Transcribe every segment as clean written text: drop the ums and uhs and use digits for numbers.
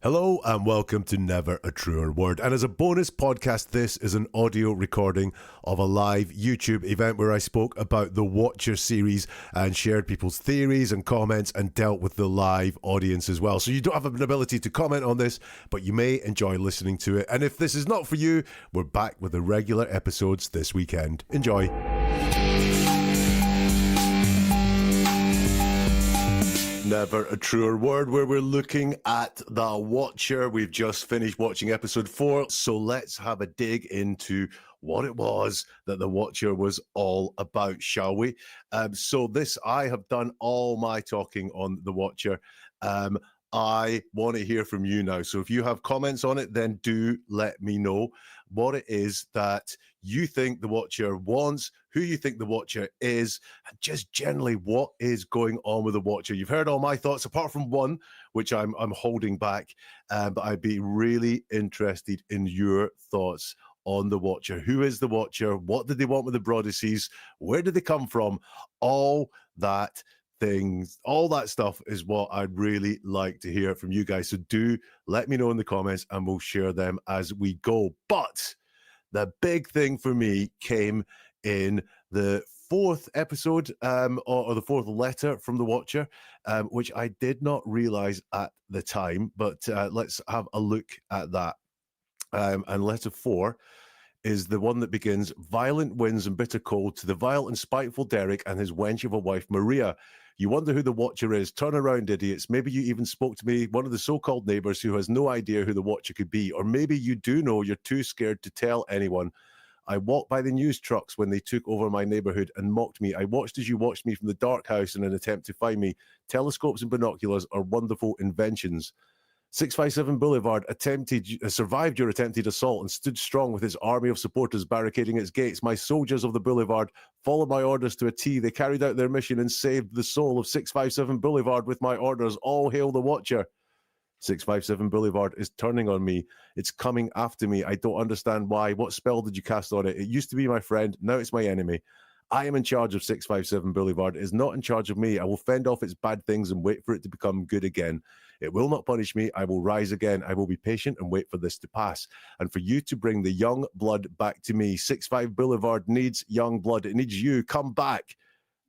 Hello and welcome to Never a Truer Word. And as a bonus podcast, this is an audio recording of a live YouTube event where I spoke about the Watcher series and shared people's theories and comments and dealt with the live audience as well. So you don't have an ability to comment on this, but you may enjoy listening to it. And if this is not for you, we're back with the regular episodes this weekend. Enjoy. Never a Truer Word, where we're looking at The Watcher. We've just finished watching episode 4, so let's have a dig into what it was that The Watcher was all about, shall we? I have done all my talking on The Watcher. I want to hear from you now. So if you have comments on it, then do let me know what it is that you think The Watcher wants, who you think The Watcher is, and just generally what is going on with The Watcher. You've heard all my thoughts, apart from one, which I'm holding back, but I'd be really interested in your thoughts on The Watcher. Who is The Watcher? What did they want with the Broaddusties? Where did they come from? All that stuff is what I'd really like to hear from you guys. So do let me know in the comments and we'll share them as we go. But the big thing for me came in the fourth episode or the fourth letter from The Watcher, which I did not realize at the time, but let's have a look at that. And letter 4 is the one that begins, violent winds and bitter cold to the vile and spiteful Derek and his wench of a wife, Maria. You wonder who The Watcher is. Turn around, idiots. Maybe you even spoke to me, one of the so-called neighbours who has no idea who The Watcher could be. Or maybe you do know, you're too scared to tell anyone. I walked by the news trucks when they took over my neighbourhood and mocked me. I watched as you watched me from the dark house in an attempt to find me. Telescopes and binoculars are wonderful inventions. 657 Boulevard survived your attempted assault and stood strong with its army of supporters barricading its gates. My soldiers of the Boulevard followed my orders to a T. They carried out their mission and saved the soul of 657 Boulevard with my orders. All hail The Watcher. 657 Boulevard is turning on me. It's coming after me. I don't understand why. What spell did you cast on it? It used to be my friend. Now it's my enemy. I am in charge of 657 Boulevard. It is not in charge of me. I will fend off its bad things and wait for it to become good again. It will not punish me. I will rise again. I will be patient and wait for this to pass. And for you to bring the young blood back to me. 65 Boulevard needs young blood. It needs you. Come back.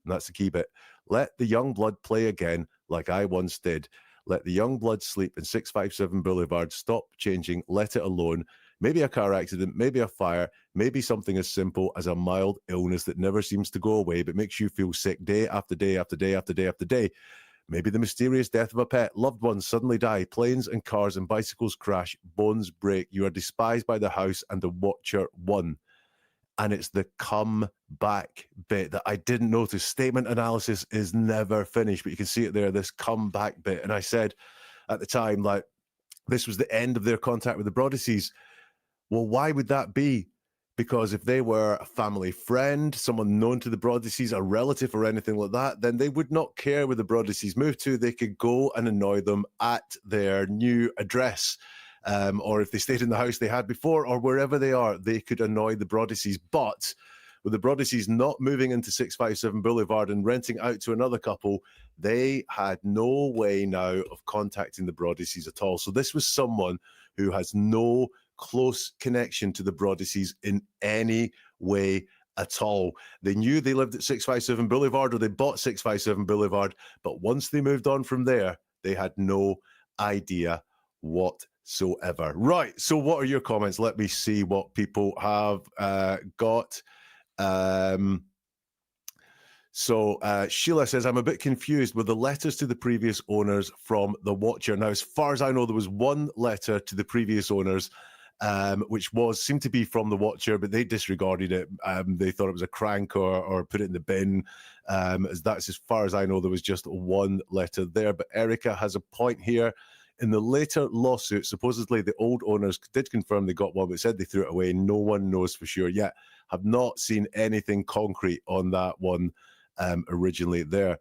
And that's the key bit. Let the young blood play again like I once did. Let the young blood sleep in 657 Boulevard. Stop changing. Let it alone. Maybe a car accident, maybe a fire, maybe something as simple as a mild illness that never seems to go away but makes you feel sick day after day after day after day after day. Maybe the mysterious death of a pet. Loved ones suddenly die. Planes and cars and bicycles crash. Bones break. You are despised by the house and The Watcher won. And it's the come back bit that I didn't notice. Statement analysis is never finished, but you can see it there, this come back bit. And I said at the time, like, this was the end of their contact with the Broaddusties. Well, why would that be? Because if they were a family friend, someone known to the Broaddusties, a relative or anything like that, then they would not care where the Broaddusties moved to. They could go and annoy them at their new address. Or if they stayed in the house they had before or wherever they are, they could annoy the Broaddusties. But with the Broaddusties not moving into 657 Boulevard and renting out to another couple, they had no way now of contacting the Broaddusties at all. So this was someone who has no close connection to the Broaddusties in any way at all. They knew they lived at 657 Boulevard or they bought 657 Boulevard, but once they moved on from there, they had no idea whatsoever. Right, so what are your comments? Let me see what people have got. Sheila says, I'm a bit confused with the letters to the previous owners from The Watcher. Now, as far as I know, there was one letter to the previous owners, which seemed to be from The Watcher, but they disregarded it. They thought it was a crank or put it in the bin. That's as far as I know, there was just one letter there. But Erica has a point here. In the later lawsuit, supposedly the old owners did confirm they got one, but said they threw it away. No one knows for sure yet. Have not seen anything concrete on that one originally there.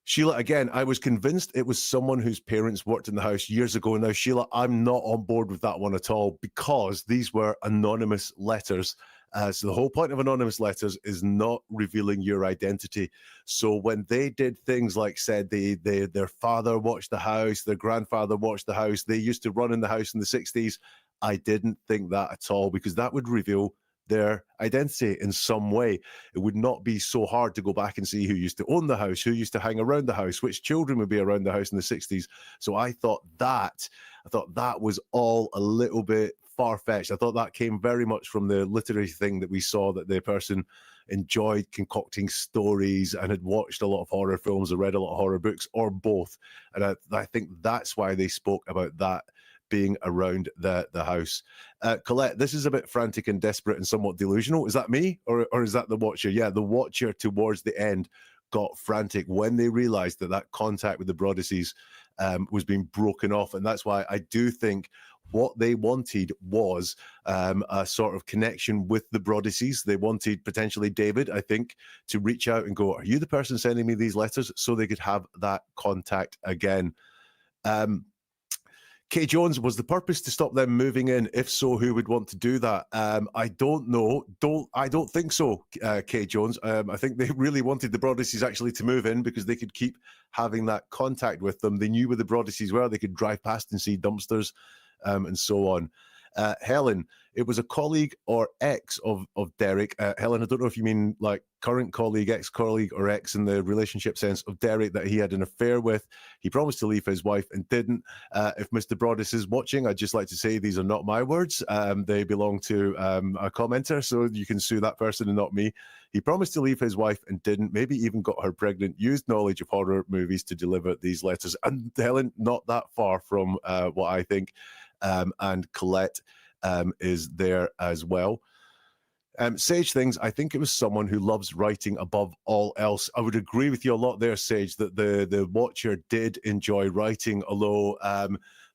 Sheila, again, I was convinced it was someone whose parents worked in the house years ago. Now, Sheila, I'm not on board with that one at all because these were anonymous letters So the whole point of anonymous letters is not revealing your identity. So when they did things like said their father watched the house, their grandfather watched the house, they used to run in the house in the 60s, I didn't think that at all, because that would reveal their identity in some way. It would not be so hard to go back and see who used to own the house, who used to hang around the house, which children would be around the house in the 60s. So I thought that was all a little bit far-fetched. I thought that came very much from the literary thing that we saw, that the person enjoyed concocting stories and had watched a lot of horror films or read a lot of horror books, or both. And I think that's why they spoke about that being around the house. Colette, this is a bit frantic and desperate and somewhat delusional. Is that me, or is that the Watcher? Yeah, the Watcher towards the end got frantic when they realized that contact with the Broaddusses was being broken off. And that's why I do think what they wanted was a sort of connection with the Broaddusses. They wanted potentially David, I think, to reach out and go, are you the person sending me these letters? So they could have that contact again. Kay Jones, was the purpose to stop them moving in? If so, who would want to do that? I don't know. I don't think so, Kay Jones. I think they really wanted the Broaddusses actually to move in because they could keep having that contact with them. They knew where the Broaddusses were. They could drive past and see dumpsters and so on. Helen, it was a colleague or ex of Derek. Helen, I don't know if you mean like current colleague, ex-colleague, or ex in the relationship sense of Derek that he had an affair with. He promised to leave his wife and didn't. If Mr. Broaddus is watching, I'd just like to say these are not my words. They belong to a commenter, so you can sue that person and not me. He promised to leave his wife and didn't, maybe even got her pregnant, used knowledge of horror movies to deliver these letters. And Helen, not that far from what I think. And Colette is there as well. Sage Things, I think it was someone who loves writing above all else. I would agree with you a lot there, Sage, that the Watcher did enjoy writing, although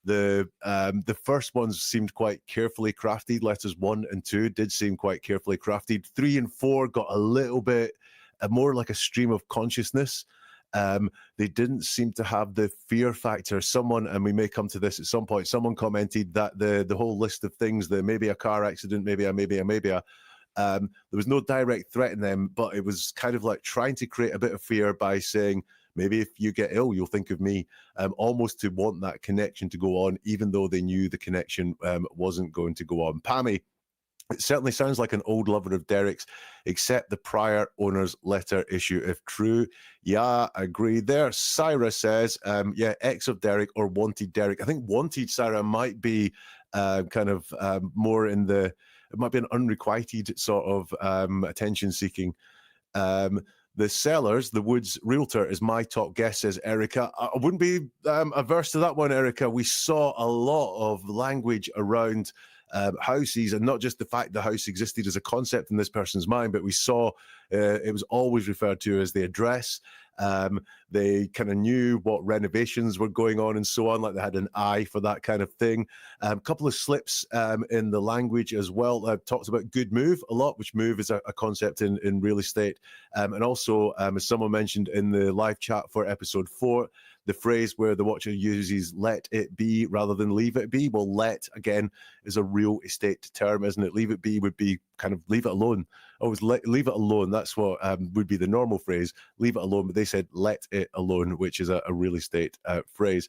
the first ones seemed quite carefully crafted. Letters 1 and 2 did seem quite carefully crafted. 3 and 4 got a little bit more like a stream of consciousness. They didn't seem to have the fear factor. Someone, and we may come to this at some point, someone commented that the whole list of things, that maybe a car accident, maybe a, there was no direct threat in them, but it was kind of like trying to create a bit of fear by saying, maybe if you get ill, you'll think of me, almost to want that connection to go on, even though they knew the connection wasn't going to go on. Pammy, it certainly sounds like an old lover of Derek's, except the prior owner's letter issue. If true, yeah, I agree there. Syra says, yeah, ex of Derek or wanted Derek. I think wanted, Syra, might be kind of more in the, it might be an unrequited sort of attention seeking. The Sellers, the Woods realtor, is my top guess, says Erica. I wouldn't be averse to that one, Erica. We saw a lot of language around houses, and not just the fact the house existed as a concept in this person's mind, but we saw it was always referred to as the address. They kind of knew what renovations were going on and so on, like they had an eye for that kind of thing. A couple of slips in the language as well. Talked about good move a lot, which move is a concept in real estate. And also, as someone mentioned in the live chat for episode 4, the phrase where the Watcher uses let it be rather than leave it be. Well, let, again, is a real estate term, isn't it? Leave it be would be kind of leave it alone. Always leave it alone. That's what would be the normal phrase, leave it alone. But they said let it alone, which is a real estate phrase.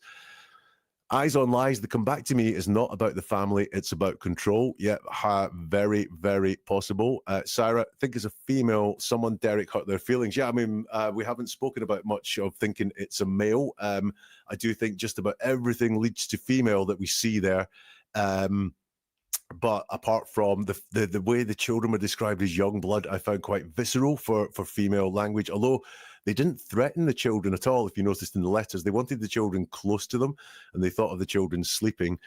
Eyes on Lies, the come back to me is not about the family, it's about control. Yeah, very, very possible. Sarah, I think as a female, someone Derek hurt their feelings. Yeah, I mean, we haven't spoken about much of thinking it's a male. I do think just about everything leads to female that we see there. But apart from the way the children were described as young blood, I found quite visceral for female language, although they didn't threaten the children at all. If you noticed in the letters, they wanted the children close to them and they thought of the children sleeping.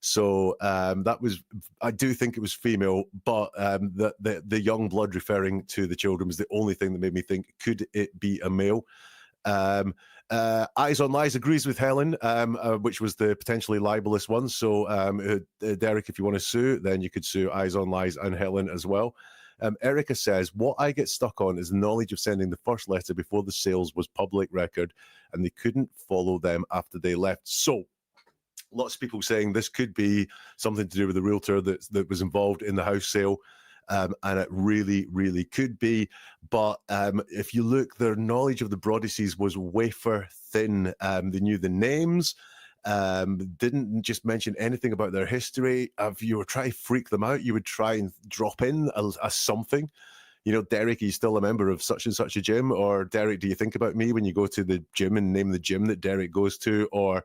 So that was, I do think it was female, but the young blood referring to the children was the only thing that made me think, could it be a male? Eyes on Lies agrees with Helen, which was the potentially libelous one. So, Derek, if you want to sue, then you could sue Eyes on Lies and Helen as well. Erica says, what I get stuck on is the knowledge of sending the first letter before the sales was public record, and they couldn't follow them after they left. So, lots of people saying this could be something to do with the realtor that was involved in the house sale. and it really, really could be. But if you look, their knowledge of the Broaddus's was wafer thin. They knew the names, didn't just mention anything about their history. If you were trying to freak them out, you would try and drop in a something. You know, Derek, are you still a member of such and such a gym? Or Derek, do you think about me when you go to the gym and name the gym that Derek goes to? Or,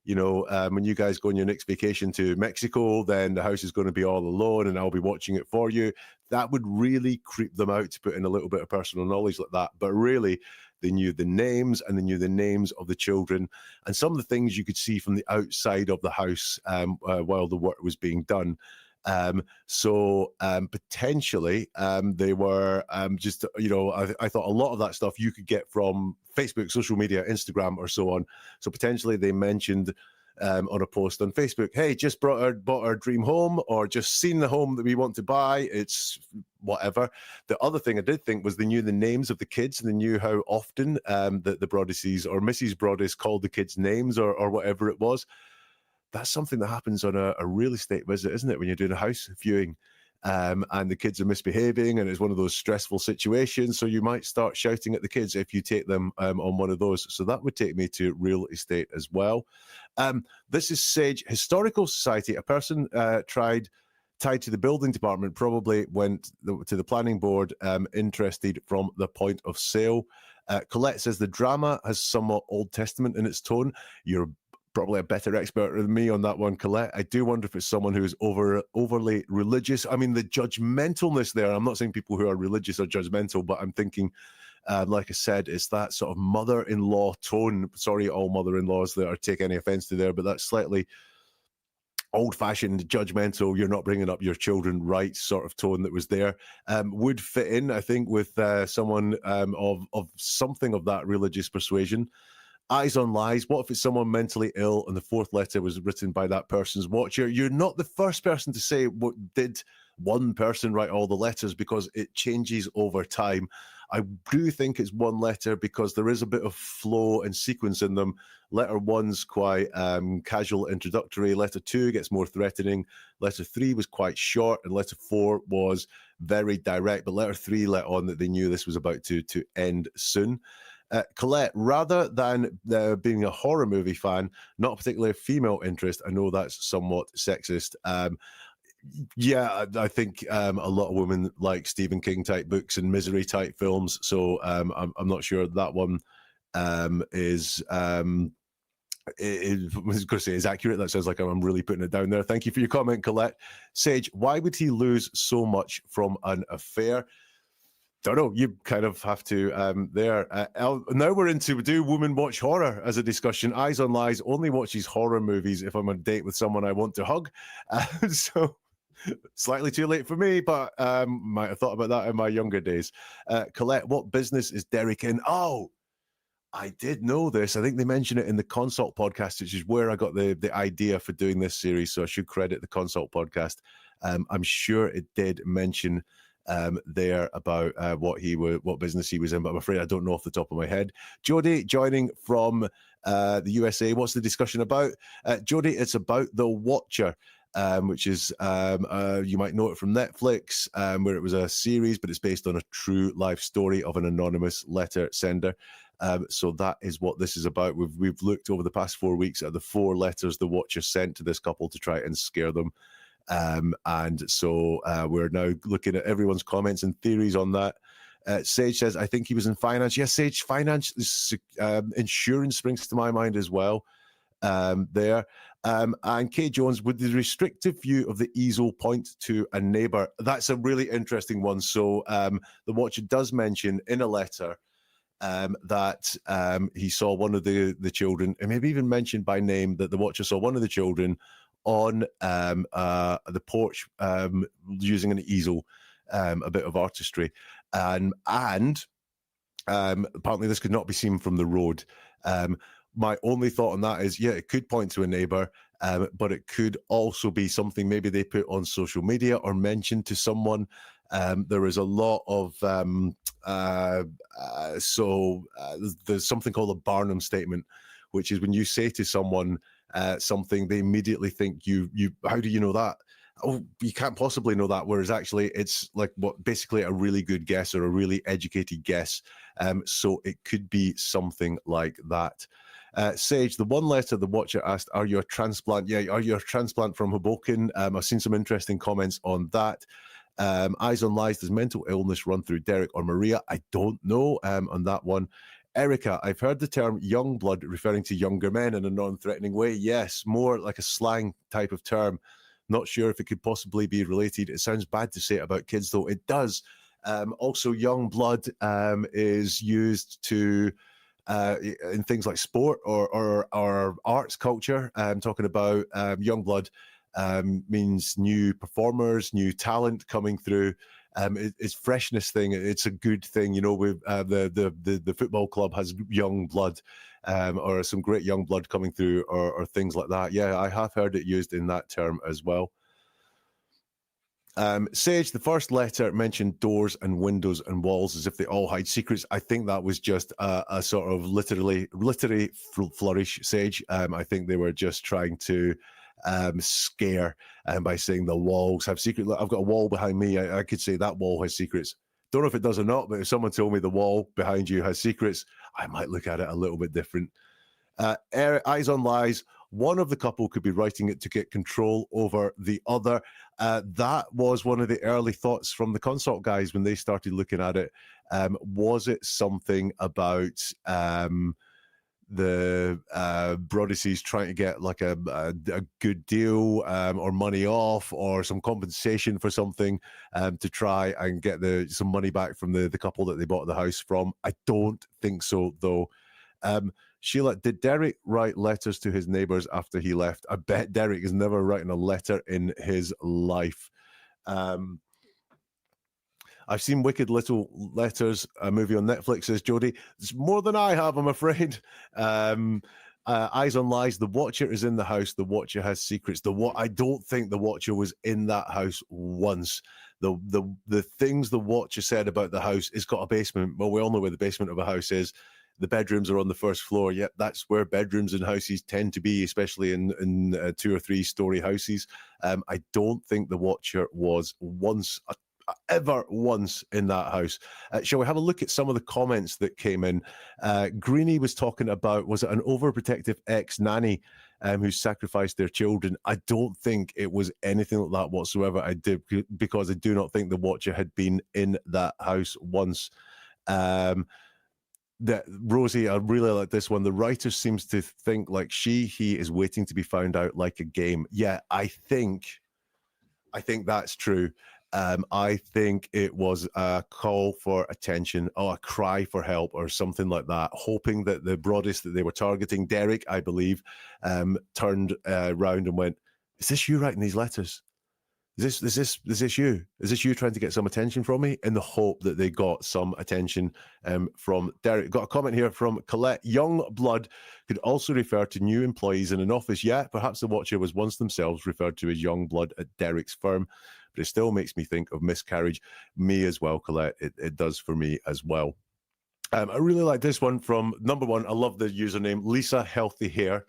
you know, when you guys go on your next vacation to Mexico, then the house is going to be all alone and I'll be watching it for you. That would really creep them out to put in a little bit of personal knowledge like that. But really, they knew the names, and they knew the names of the children and some of the things you could see from the outside of the house while the work was being done. So potentially they were just, you know, I thought a lot of that stuff you could get from Facebook, social media, Instagram, or so on. So potentially they mentioned on a post on Facebook, hey, just bought our dream home, or just seen the home that we want to buy. It's whatever. The other thing I did think was they knew the names of the kids, and they knew how often the Broadduses or Mrs. Broaddus called the kids names or whatever it was. That's something that happens on a real estate visit, isn't it? When you're doing a house viewing and the kids are misbehaving and it's one of those stressful situations. So you might start shouting at the kids if you take them on one of those. So that would take me to real estate as well. This is Sage Historical Society. A person tied to the building department probably went to the planning board interested from the point of sale. Colette says the drama has somewhat Old Testament in its tone. You're probably a better expert than me on that one, Colette. I do wonder if it's someone who is overly religious. I mean, the judgmentalness there, I'm not saying people who are religious are judgmental, but I'm thinking, like I said, it's that sort of mother-in-law tone. Sorry, all mother-in-laws that are take any offense to there, but that's slightly old-fashioned, judgmental, you're not bringing up your children right sort of tone that was there. Would fit in, I think, with someone of something of that religious persuasion. Eyes on Lies. What if it's someone mentally ill and the fourth letter was written by that person's watcher? You're not the first person to say, what did one person write all the letters, because it changes over time. I do think it's one letter because there is a bit of flow and sequence in them. Letter one's quite casual, introductory. Letter two gets more threatening. Letter three was quite short, and letter four was very direct. But letter three let on that they knew this was about to end soon. Colette, rather than being a horror movie fan, not particularly a female interest, I know that's somewhat sexist. Yeah, I think a lot of women like Stephen King type books and misery type films, so I'm not sure that one is I was going to say is accurate. That sounds like I'm really putting it down there. Thank you for your comment, Colette. Sage, why would he lose so much from an affair? Don't know. You kind of have to there. Now we're into do women watch horror as a discussion. Eyes on Lies only watches horror movies if I'm on a date with someone I want to hug. So slightly too late for me, but might have thought about that in my younger days. Colette, what business is Derek in? Oh, I did know this. I think they mentioned it in the Consult podcast, which is where I got the idea for doing this series. So I should credit the Consult podcast. I'm sure it did mention there about what business he was in, but I'm afraid I don't know off the top of my head. Jody joining from the USA. What's the discussion about? Jody, it's about The Watcher, which is you might know it from Netflix, where it was a series, but it's based on a true life story of an anonymous letter sender. So that is what this is about. We've looked over the past 4 weeks at the 4 letters the Watcher sent to this couple to try and scare them. And so we're now looking at everyone's comments and theories on that. Sage says, I think he was in finance. Yes, Sage, finance, insurance springs to my mind as well there. And Kate Jones, would the restrictive view of the easel point to a neighbour? That's a really interesting one. So the Watcher does mention in a letter that he saw one of the children, and maybe even mentioned by name that the Watcher saw one of the children on the porch using an easel, a bit of artistry. And apparently this could not be seen from the road. My only thought on that is, yeah, it could point to a neighbour, but it could also be something maybe they put on social media or mentioned to someone. There is a lot of there's something called a Barnum statement, which is when you say to someone something, they immediately think you how do you know that? oh, you can't possibly know that. Whereas actually, it's like basically a really good guess or a really educated guess. So it could be something like that. Sage, the one letter the watcher asked, "Are you a transplant?" Yeah, are you a transplant from Hoboken? I've seen some interesting comments on that. Eyes on Lies, does mental illness run through Derek or Maria? I don't know on that one. Erica, I've heard the term young blood referring to younger men in a non-threatening way. Yes, more like a slang type of term. Not sure if it could possibly be related. It sounds bad to say it about kids, though. It does. Also, young blood is used to in things like sport or arts culture. Talking about young blood means new performers, new talent coming through. It's freshness thing. It's a good thing, you know. With the football club has young blood, or some great young blood coming through, or things like that. Yeah, I have heard it used in that term as well. Sage, the first letter mentioned doors and windows and walls as if they all hide secrets. I think that was just a sort of literary flourish, Sage. I think they were just trying to scare by saying the walls have secrets. I've got a wall behind me. I could say that wall has secrets. Don't know if it does or not, but if someone told me the wall behind you has secrets, I might look at it a little bit different. Eyes on Lies, one of the couple could be writing it to get control over the other. That was one of the early thoughts from the consult guys when they started looking at it. Was it something about the Broadyseas trying to get like a good deal or money off or some compensation for something to try and get some money back from the couple that they bought the house from? I don't think so, though. Sheila, did Derek write letters to his neighbors after he left? I bet Derek has never written a letter in his life. I've seen Wicked Little Letters, a movie on Netflix, says Jody. It's more than I have, I'm afraid. Eyes on Lies, the Watcher is in the house. The Watcher has secrets. I don't think the Watcher was in that house once. The things the Watcher said about the house, it's got a basement. Well, we all know where the basement of a house is. The bedrooms are on the first floor. Yep, that's where bedrooms in houses tend to be, especially in 2 or 3 story houses. I don't think the Watcher was ever once in that house. Shall we have a look at some of the comments that came in? Greenie was talking about, was it an overprotective ex-nanny who sacrificed their children? I don't think it was anything like that whatsoever. I did, because I do not think the Watcher had been in that house once. Rosie, I really like this one. The writer seems to think like he is waiting to be found out like a game. Yeah, I think that's true. I think it was a call for attention, or a cry for help, or something like that, hoping that the broadest that they were targeting, Derek, I believe, turned round and went, "Is this you writing these letters? Is this you? Is this you trying to get some attention from me?" In the hope that they got some attention from Derek. Got a comment here from Colette. Young blood could also refer to new employees in an office. Yeah, perhaps the Watcher was once themselves referred to as young blood at Derek's firm, but it still makes me think of miscarriage. Me as well, Colette. It does for me as well. I really like this one from number one. I love the username Lisa Healthy Hair.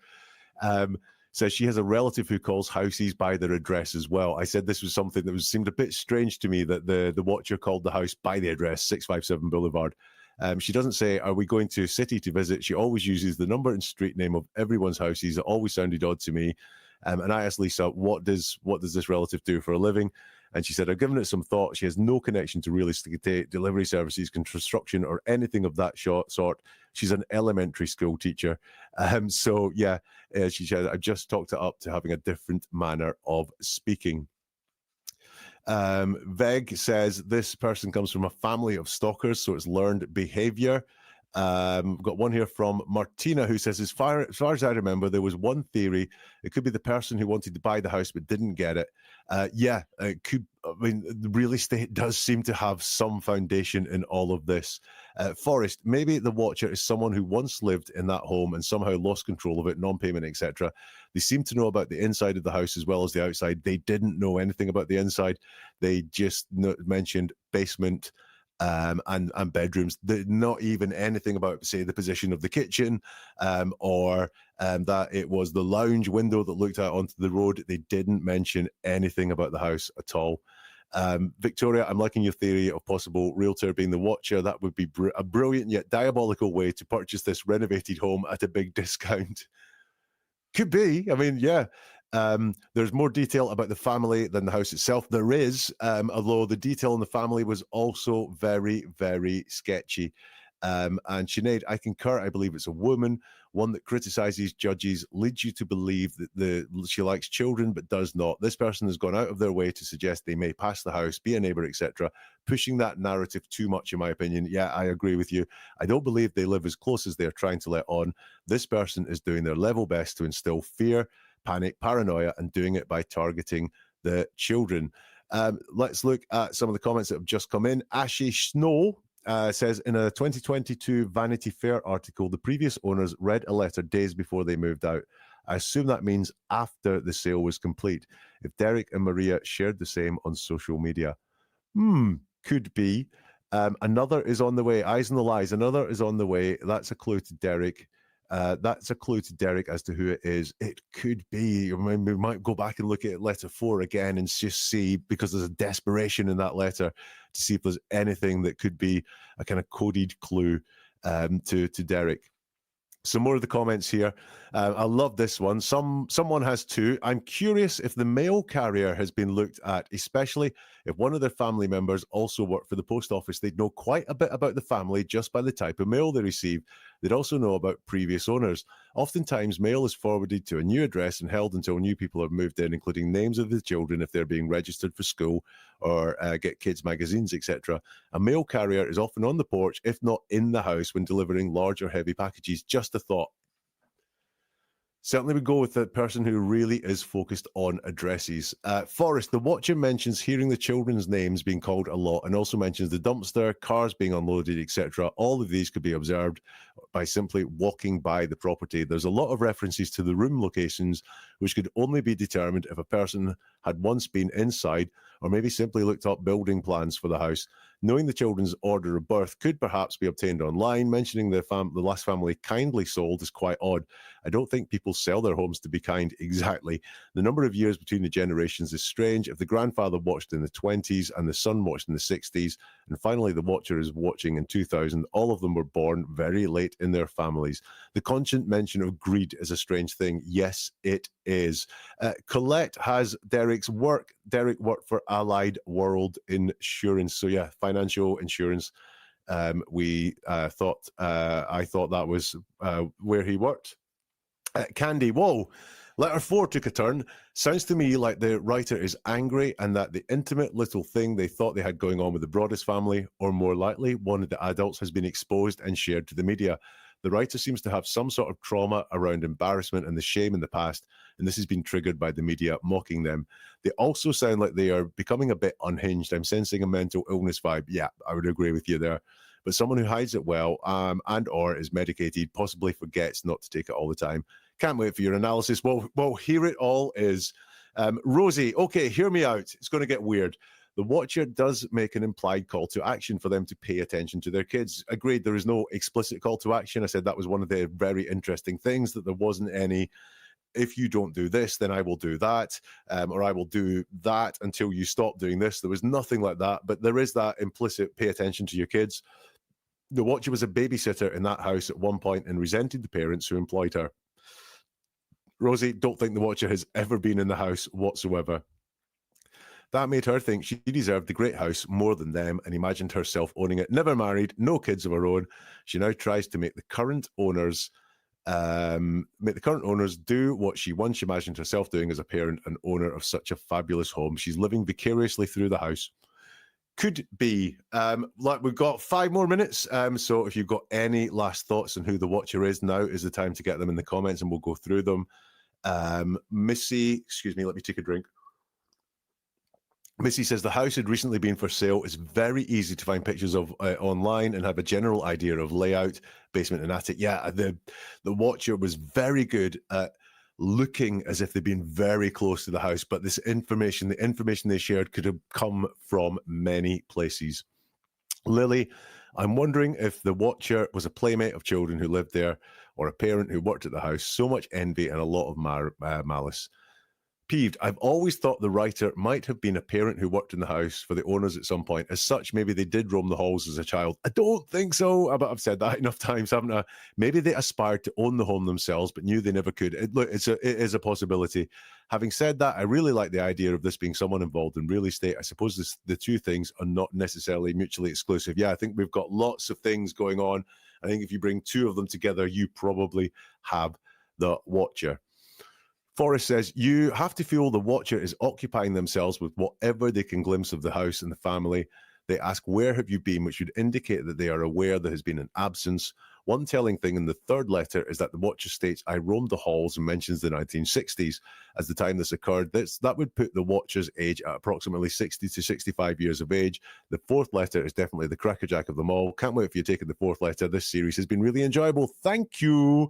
Says she has a relative who calls houses by their address as well. I said this was something that seemed a bit strange to me, that the Watcher called the house by the address, 657 Boulevard. She doesn't say, "Are we going to city to visit?" She always uses the number and street name of everyone's houses. It always sounded odd to me. And I asked Lisa, what does this relative do for a living? And she said, I've given it some thought. She has no connection to real estate, delivery services, construction, or anything of that sort. She's an elementary school teacher. So, yeah, she said, I've just talked it up to having a different manner of speaking. Veg says, this person comes from a family of stalkers, so it's learned behavior. We've got one here from Martina who says, as far as I remember, there was one theory. It could be the person who wanted to buy the house but didn't get it. Yeah, it could. I mean, the real estate does seem to have some foundation in all of this. Forrest, maybe the Watcher is someone who once lived in that home and somehow lost control of it, non-payment, etc. They seem to know about the inside of the house as well as the outside. They didn't know anything about the inside. They just mentioned basement and bedrooms. Not even anything about, say, the position of the kitchen, or that it was the lounge window that looked out onto the road. They didn't mention anything about the house at all. Victoria, I'm liking your theory of possible realtor being the watcher. That would be a brilliant yet diabolical way to purchase this renovated home at a big discount. Could be. I mean, yeah. There's more detail about the family than the house itself. There is, although the detail in the family was also very, very sketchy. And Sinead, I concur. I believe it's a woman, one that criticizes judges, leads you to believe that she likes children but does not. This person has gone out of their way to suggest they may pass the house, be a neighbor, etc., pushing that narrative too much, in my opinion. Yeah, I agree with you. I don't believe they live as close as they're trying to let on. This person is doing their level best to instill fear, panic, paranoia, and doing it by targeting the children. Let's look at some of the comments that have just come in. Ashy Snow says, in a 2022 Vanity Fair article, the previous owners read a letter days before they moved out. I assume that means after the sale was complete. If Derek and Maria shared the same on social media. Could be. Another is on the way. Eyes on the lies. Another is on the way. That's a clue to Derek. That's a clue to Derek as to who it is. It could be. I mean, we might go back and look at letter 4 again and just see, because there's a desperation in that letter, to see if there's anything that could be a kind of coded clue to Derek. Some more of the comments here. I love this one. Someone has two. I'm curious if the mail carrier has been looked at, especially if one of their family members also worked for the post office. They'd know quite a bit about the family just by the type of mail they receive. They'd also know about previous owners. Oftentimes, mail is forwarded to a new address and held until new people have moved in, including names of the children if they're being registered for school or get kids' magazines, etc. A mail carrier is often on the porch, if not in the house, when delivering large or heavy packages. Just a thought. Certainly we go with the person who really is focused on addresses. Forrest, the watcher, mentions hearing the children's names being called a lot, and also mentions the dumpster, cars being unloaded, etc. All of these could be observed by simply walking by the property. There's a lot of references to the room locations, which could only be determined if a person had once been inside, or maybe simply looked up building plans for the house. Knowing the children's order of birth could perhaps be obtained online. Mentioning the last family kindly sold is quite odd. I don't think people sell their homes to be kind exactly. The number of years between the generations is strange. If the grandfather watched in the 20s and the son watched in the 60s, and finally the watcher is watching in 2000, all of them were born very late in their families. The constant mention of greed is a strange thing. Yes, it is. Colette has Derek's work. Derek worked for Allied World Insurance. So yeah, financial insurance. I thought that was where he worked. Candy, whoa. Letter 4 took a turn. Sounds to me like the writer is angry and that the intimate little thing they thought they had going on with the Broadus family, or more likely, one of the adults, has been exposed and shared to the media. The writer seems to have some sort of trauma around embarrassment and the shame in the past, and this has been triggered by the media mocking them. They also sound like they are becoming a bit unhinged. I'm sensing a mental illness vibe. Yeah, I would agree with you there. But someone who hides it well and or is medicated, possibly forgets not to take it all the time. Can't wait for your analysis. Well, here it all is. Rosie, okay, hear me out. It's going to get weird. The watcher does make an implied call to action for them to pay attention to their kids. Agreed, there is no explicit call to action. I said that was one of the very interesting things, that there wasn't any, if you don't do this, then I will do that, or I will do that until you stop doing this. There was nothing like that, but there is that implicit pay attention to your kids. The watcher was a babysitter in that house at one point and resented the parents who employed her. Rosie, don't think the watcher has ever been in the house whatsoever. That made her think she deserved the great house more than them and imagined herself owning it. Never married, no kids of her own. She now tries to make the current owners do what she once imagined herself doing as a parent and owner of such a fabulous home. She's living vicariously through the house. Could be. Like, we've got 5 more minutes. So if you've got any last thoughts on who the watcher is, now is the time to get them in the comments and we'll go through them. Missy, excuse me, let me take a drink. Missy says the house had recently been for sale. It's very easy to find pictures of online and have a general idea of layout, basement and attic. Yeah, the watcher was very good at looking as if they'd been very close to the house, but the information they shared could have come from many places. Lily, I'm wondering if the Watcher was a playmate of children who lived there or a parent who worked at the house. So much envy and a lot of malice. Peeved. I've always thought the writer might have been a parent who worked in the house for the owners at some point. As such, maybe they did roam the halls as a child. I don't think so, but I've said that enough times, haven't I? Maybe they aspired to own the home themselves, but knew they never could. It is a possibility. Having said that, I really like the idea of this being someone involved in real estate. I suppose the two things are not necessarily mutually exclusive. Yeah, I think we've got lots of things going on. I think if you bring two of them together, you probably have the Watcher. Forrest says, you have to feel the Watcher is occupying themselves with whatever they can glimpse of the house and the family. They ask, where have you been? Which would indicate that they are aware there has been an absence. One telling thing in the third letter is that the Watcher states, I roamed the halls, and mentions the 1960s as the time this occurred. That would put the Watcher's age at approximately 60 to 65 years of age. The fourth letter is definitely the crackerjack of them all. Can't wait for you taking the fourth letter. This series has been really enjoyable. Thank you.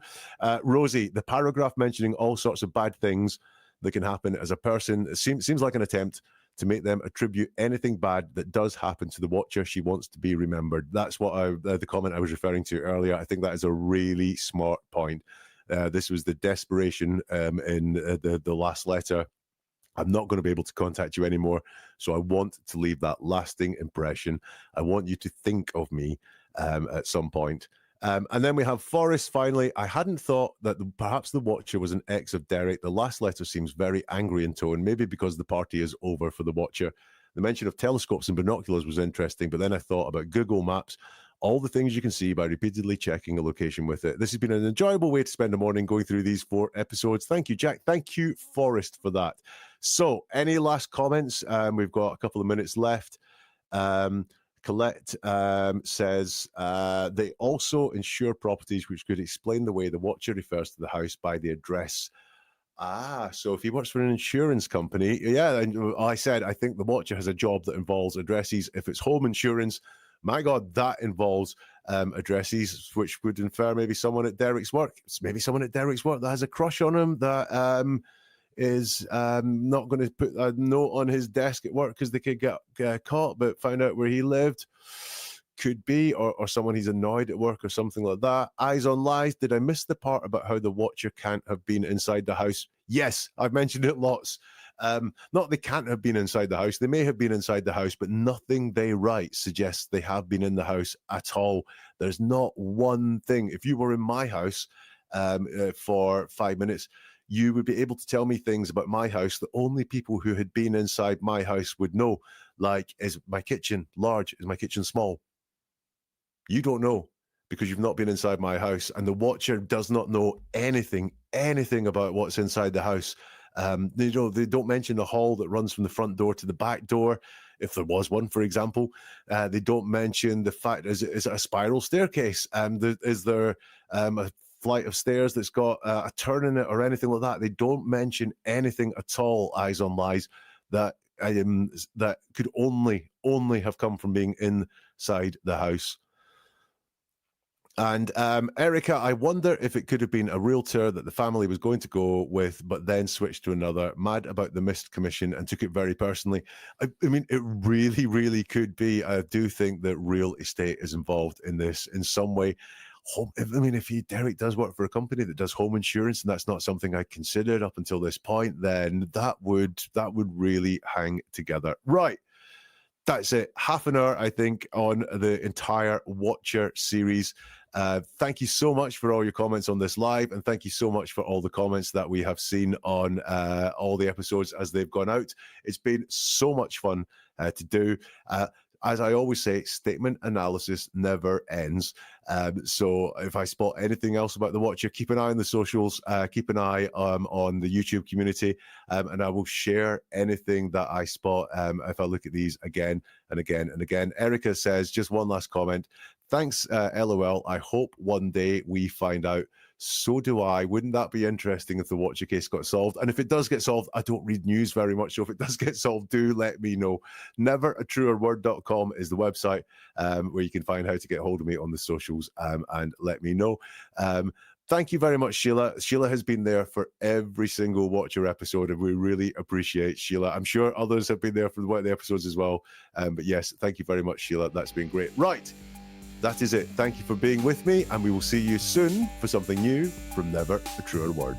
Rosie, the paragraph mentioning all sorts of bad things that can happen as a person seems like an attempt to make them attribute anything bad that does happen to the Watcher. She wants to be remembered. That's what the comment I was referring to earlier. I think that is a really smart point. This was the desperation in the last letter. I'm not going to be able to contact you anymore, so I want to leave that lasting impression. I want you to think of me at some point. And then we have Forrest, finally. I hadn't thought that perhaps the Watcher was an ex of Derek. The last letter seems very angry in tone, maybe because the party is over for the Watcher. The mention of telescopes and binoculars was interesting, but then I thought about Google Maps, all the things you can see by repeatedly checking a location with it. This has been an enjoyable way to spend a morning going through these 4 episodes. Thank you, Jack. Thank you, Forrest, for that. So, any last comments? We've got a couple of minutes left. Colette says they also insure properties, which could explain the way the Watcher refers to the house by the address. So if he works for an insurance company, yeah, I said I think the Watcher has a job that involves addresses. If it's home insurance, my God, that involves addresses, which would infer maybe someone at Derek's work. It's maybe someone at Derek's work that has a crush on him, that is not going to put a note on his desk at work because the kid got caught, but found out where he lived. Could be, or someone he's annoyed at work or something like that. Eyes on Lies. Did I miss the part about how the Watcher can't have been inside the house? Yes, I've mentioned it lots. Not they can't have been inside the house. They may have been inside the house, but nothing they write suggests they have been in the house at all. There's not one thing. If you were in my house for 5 minutes, you would be able to tell me things about my house that only people who had been inside my house would know. Like, is my kitchen large? Is my kitchen small? You don't know because you've not been inside my house. And the Watcher does not know anything about what's inside the house. They don't mention the hall that runs from the front door to the back door, if there was one, for example. They don't mention the fact, is it a spiral staircase? Is there a flight of stairs that's got a turn in it or anything like that? They don't mention anything at all, Eyes on Lies, that could only have come from being inside the house. And Erica, I wonder if it could have been a realtor that the family was going to go with, but then switched to another, mad about the missed commission and took it very personally. I mean, it really, really could be. I do think that real estate is involved in this in some way. If Derek does work for a company that does home insurance, and that's not something I considered up until this point, then that would really hang together. Right. That's it. Half an hour, I think, on the entire Watcher series. Thank you so much for all your comments on this live, and thank you so much for all the comments that we have seen on all the episodes as they've gone out. It's been so much fun to do. As I always say, statement analysis never ends. So if I spot anything else about the Watcher, keep an eye on the socials, keep an eye on the YouTube community, and I will share anything that I spot if I look at these again and again and again. Erica says, just one last comment. Thanks, LOL. I hope one day we find out. So do I. Wouldn't that be interesting if the Watcher case got solved? And if it does get solved, I don't read news very much, so if it does get solved, do let me know. Neveratruerword.com is the website where you can find how to get hold of me on the socials and let me know. Thank you very much, Sheila. Sheila has been there for every single Watcher episode, and we really appreciate Sheila. I'm sure others have been there for one of the episodes as well. But yes, thank you very much, Sheila. That's been great. Right, that is it. Thank you for being with me, and we will see you soon for something new from Never a Truer Word.